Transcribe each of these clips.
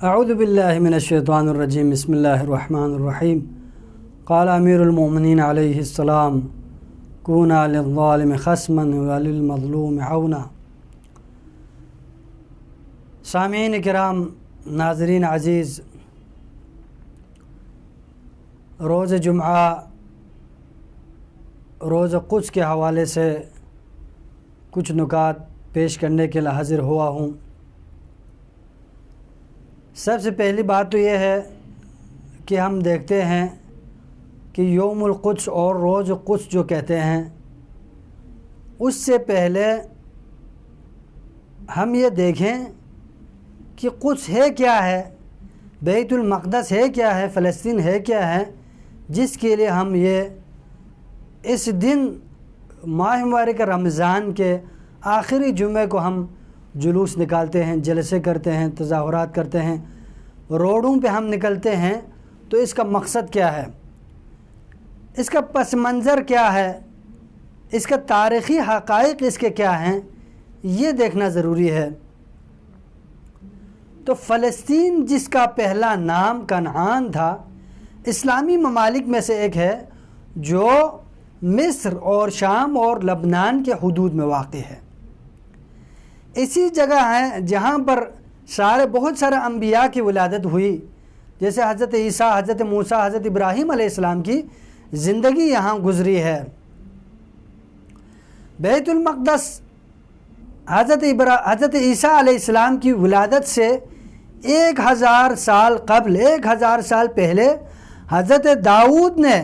اعوذ باللہ من الشیطان الرجیم بسم اللہ الرحمن الرحیم قال امیر المؤمنین علیہ السلام کونا للظالم خصما وللمظلوم عونا۔ سامعین کرام، ناظرین عزیز، روز جمعہ روز قدس کے حوالے سے کچھ نکات پیش کرنے کے لیے حاضر ہوا ہوں۔ سب سے پہلی بات تو یہ ہے کہ ہم دیکھتے ہیں کہ یوم القدس اور روز قدس جو کہتے ہیں، اس سے پہلے ہم یہ دیکھیں کہ قدس ہے کیا ہے، بیت المقدس ہے کیا ہے، فلسطین ہے کیا ہے، جس کے لیے ہم یہ اس دن ماہ مبارک رمضان کے آخری جمعے کو ہم جلوس نکالتے ہیں، جلسے کرتے ہیں، تظاہرات کرتے ہیں، روڈوں پہ ہم نکلتے ہیں۔ تو اس کا مقصد کیا ہے، اس کا پس منظر کیا ہے، اس کا تاریخی حقائق اس کے کیا ہیں، یہ دیکھنا ضروری ہے۔ تو فلسطین، جس کا پہلا نام کنعان تھا، اسلامی ممالک میں سے ایک ہے جو مصر اور شام اور لبنان کے حدود میں واقع ہے۔ اسی جگہ ہے جہاں پر بہت سارے انبیاء کی ولادت ہوئی، جیسے حضرت عیسیٰ، حضرت موسیٰ، حضرت ابراہیم علیہ السلام کی زندگی یہاں گزری ہے۔ بیت المقدس حضرت عیسیٰ علیہ السلام کی ولادت سے 1000 سال قبل، 1000 سال پہلے حضرت داؤد نے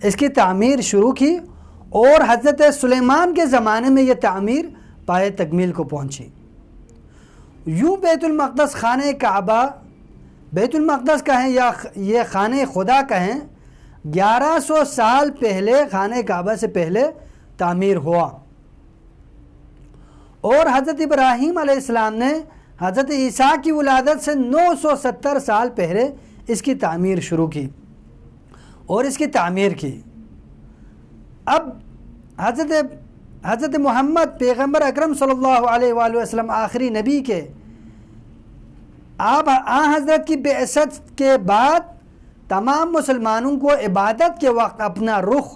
اس کی تعمیر شروع کی، اور حضرت سلیمان کے زمانے میں یہ تعمیر پائے تکمیل کو پہنچی۔ یوں بیت المقدس، خانہ کعبہ، بیت المقدس کہیں یا یہ خانہ خدا کہیں، 1100 سال پہلے خانہ کعبہ سے پہلے تعمیر ہوا، اور حضرت ابراہیم علیہ السلام نے حضرت عیسیٰ کی ولادت سے 970 سال پہلے اس کی تعمیر شروع کی اور اس کی تعمیر کی۔ اب حضرت محمد پیغمبر اکرم صلی اللہ علیہ وآلہ وسلم آخری نبی کے حضرت کی بعثت کے بعد تمام مسلمانوں کو عبادت کے وقت اپنا رخ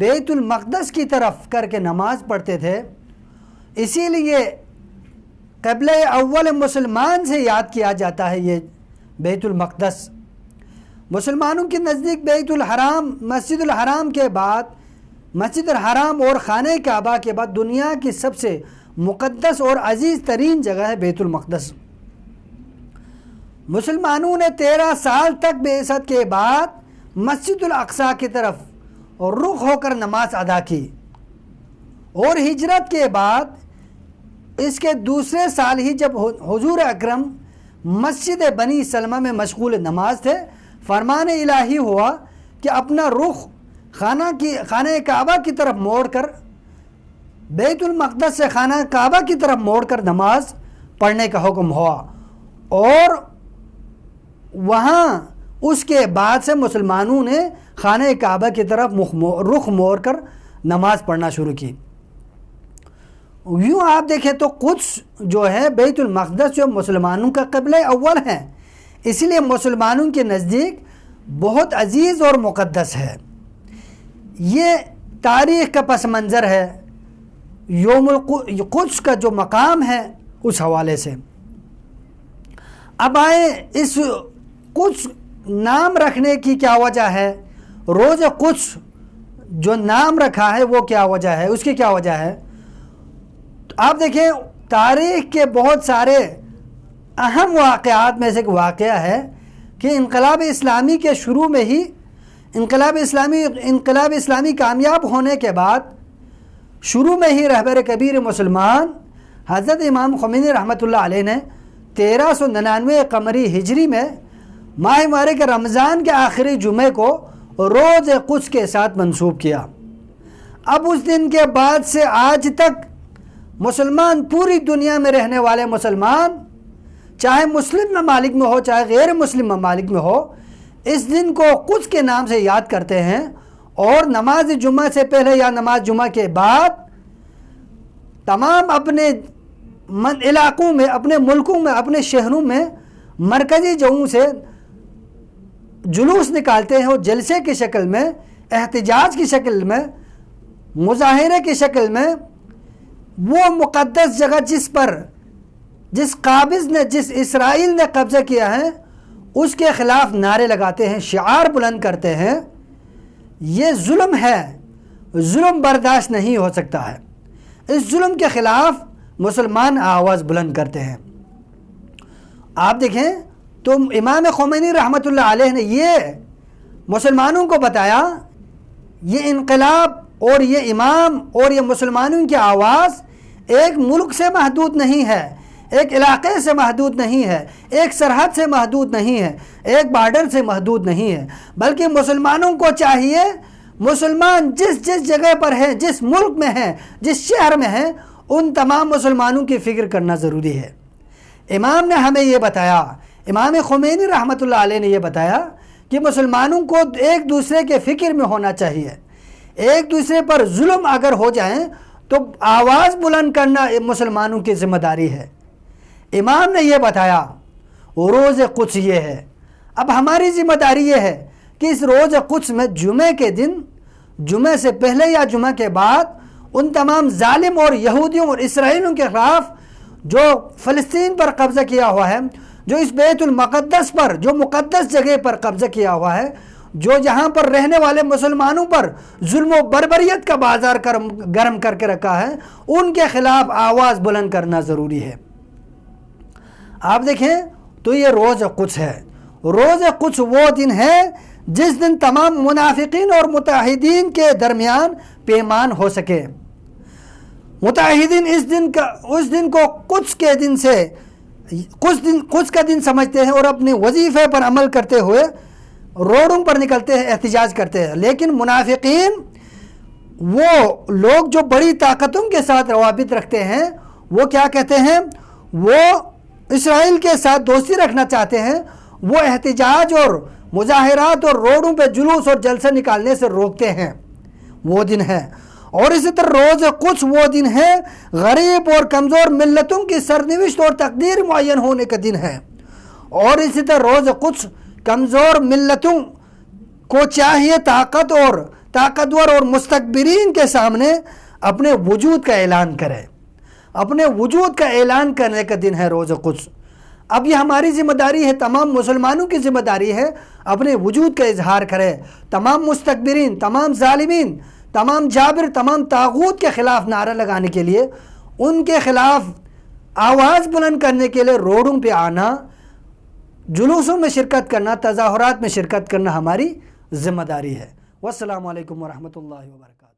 بیت المقدس کی طرف کر کے نماز پڑھتے تھے۔ اسی لیے قبلہ اول مسلمان سے یاد کیا جاتا ہے یہ بیت المقدس۔ مسلمانوں کے نزدیک بیت الحرام، مسجد الحرام کے بعد، مسجد الحرام اور خانہ کعبہ کے بعد دنیا کی سب سے مقدس اور عزیز ترین جگہ ہے بیت المقدس۔ مسلمانوں نے 13 سال تک بعثت کے بعد مسجد الاقصی کی طرف رخ ہو کر نماز ادا کی، اور ہجرت کے بعد اس کے دوسرے سال ہی جب حضور اکرم مسجد بنی سلمہ میں مشغول نماز تھے، فرمان الہی ہوا کہ اپنا رخ خانہ کعبہ کی طرف موڑ کر، بیت المقدس سے خانہ کعبہ کی طرف موڑ کر نماز پڑھنے کا حکم ہوا، اور وہاں اس کے بعد سے مسلمانوں نے خانہ کعبہ کی طرف رخ موڑ کر نماز پڑھنا شروع کی۔ یوں آپ دیکھیں تو قدس جو ہے، بیت المقدس جو مسلمانوں کا قبلہ اول ہے، اس لیے مسلمانوں کے نزدیک بہت عزیز اور مقدس ہے۔ یہ تاریخ کا پس منظر ہے، یوم القدس کا جو مقام ہے اس حوالے سے۔ اب آئیں، اس قدس نام رکھنے کی کیا وجہ ہے، روز قدس جو نام رکھا ہے وہ کیا وجہ ہے، اس کی کیا وجہ ہے؟ تو آپ دیکھیں، تاریخ کے بہت سارے اہم واقعات میں سے ایک واقعہ ہے کہ انقلاب اسلامی کے شروع میں ہی، انقلاب اسلامی کامیاب ہونے کے بعد شروع میں ہی رہبر کبیر مسلمان حضرت امام خمینی رحمۃ اللہ علیہ نے 1399 قمری ہجری میں ماہ مبارک رمضان کے آخری جمعے کو روز قدس کے ساتھ منسوب کیا۔ اب اس دن کے بعد سے آج تک مسلمان، پوری دنیا میں رہنے والے مسلمان، چاہے مسلم ممالک میں ہو چاہے غیر مسلم ممالک میں ہو، اس دن کو قدس کے نام سے یاد کرتے ہیں، اور نماز جمعہ سے پہلے یا نماز جمعہ کے بعد تمام اپنے علاقوں میں، اپنے ملکوں میں، اپنے شہروں میں مرکزی جگہوں سے جلوس نکالتے ہیں اور جلسے کی شکل میں، احتجاج کی شکل میں، مظاہرے کی شکل میں، وہ مقدس جگہ جس قابض نے، جس اسرائیل نے قبضہ کیا ہے اس کے خلاف نعرے لگاتے ہیں، شعار بلند کرتے ہیں. یہ ظلم ہے، ظلم برداشت نہیں ہو سکتا ہے. اس ظلم کے خلاف مسلمان آواز بلند کرتے ہیں. آپ دیکھیں تو امام خمینی رحمۃ اللہ علیہ نے یہ مسلمانوں کو بتایا، یہ انقلاب اور یہ امام اور یہ مسلمانوں کی آواز ایک ملک سے محدود نہیں ہے، ایک علاقے سے محدود نہیں ہے، ایک سرحد سے محدود نہیں ہے، ایک بارڈر سے محدود نہیں ہے، بلکہ مسلمانوں کو چاہیے مسلمان جس جگہ پر ہیں، جس ملک میں ہیں، جس شہر میں ہیں، ان تمام مسلمانوں کی فکر کرنا ضروری ہے. امام نے ہمیں یہ بتایا، امام خمینی رحمۃ اللہ علیہ نے یہ بتایا کہ مسلمانوں کو ایک دوسرے کے فکر میں ہونا چاہیے. ایک دوسرے پر ظلم اگر ہو جائیں تو آواز بلند کرنا مسلمانوں کی ذمہ داری ہے. امام نے یہ بتایا روز قدس یہ ہے. اب ہماری ذمہ داری یہ ہے کہ اس روز قدس میں جمعے کے دن، جمعے سے پہلے یا جمعہ کے بعد، ان تمام ظالم اور یہودیوں اور اسرائیلیوں کے خلاف جو فلسطین پر قبضہ کیا ہوا ہے، جو اس بیت المقدس پر، جو مقدس جگہ پر قبضہ کیا ہوا ہے، جو جہاں پر رہنے والے مسلمانوں پر ظلم و بربریت کا بازار گرم کر کے رکھا ہے، ان کے خلاف آواز بلند کرنا ضروری ہے. آپ دیکھیں تو یہ روز قدس ہے. روز قدس وہ دن ہے جس دن تمام منافقین اور متحدین کے درمیان پیمان ہو سکے. متحدین اس دن کو قدس کے دن سے قدس کا دن سمجھتے ہیں اور اپنے وظیفے پر عمل کرتے ہوئے روڈوں پر نکلتے ہیں، احتجاج کرتے ہیں. لیکن منافقین، وہ لوگ جو بڑی طاقتوں کے ساتھ روابط رکھتے ہیں، وہ کیا کہتے ہیں؟ وہ اسرائیل کے ساتھ دوستی رکھنا چاہتے ہیں. وہ احتجاج اور مظاہرات اور روڈوں پہ جلوس اور جلسے نکالنے سے روکتے ہیں. وہ دن ہے. اور اسی طرح روز قدس وہ دن ہے غریب اور کمزور ملتوں کی سرنوشت اور تقدیر معین ہونے کا دن ہے. اور اسی طرح روز قدس کمزور ملتوں کو چاہیے طاقتور اور مستکبرین کے سامنے اپنے وجود کا اعلان کرے. اپنے وجود کا اعلان کرنے کا دن ہے روز قدس. اب یہ ہماری ذمہ داری ہے، تمام مسلمانوں کی ذمہ داری ہے اپنے وجود کا اظہار کرے. تمام مستکبرین، تمام ظالمین، تمام جابر، تمام طاغوت کے خلاف نعرہ لگانے کے لیے، ان کے خلاف آواز بلند کرنے کے لیے روڈوں پہ آنا، جلوسوں میں شرکت کرنا، تظاہرات میں شرکت کرنا ہماری ذمہ داری ہے. والسلام علیکم ورحمۃ اللہ وبرکاتہ.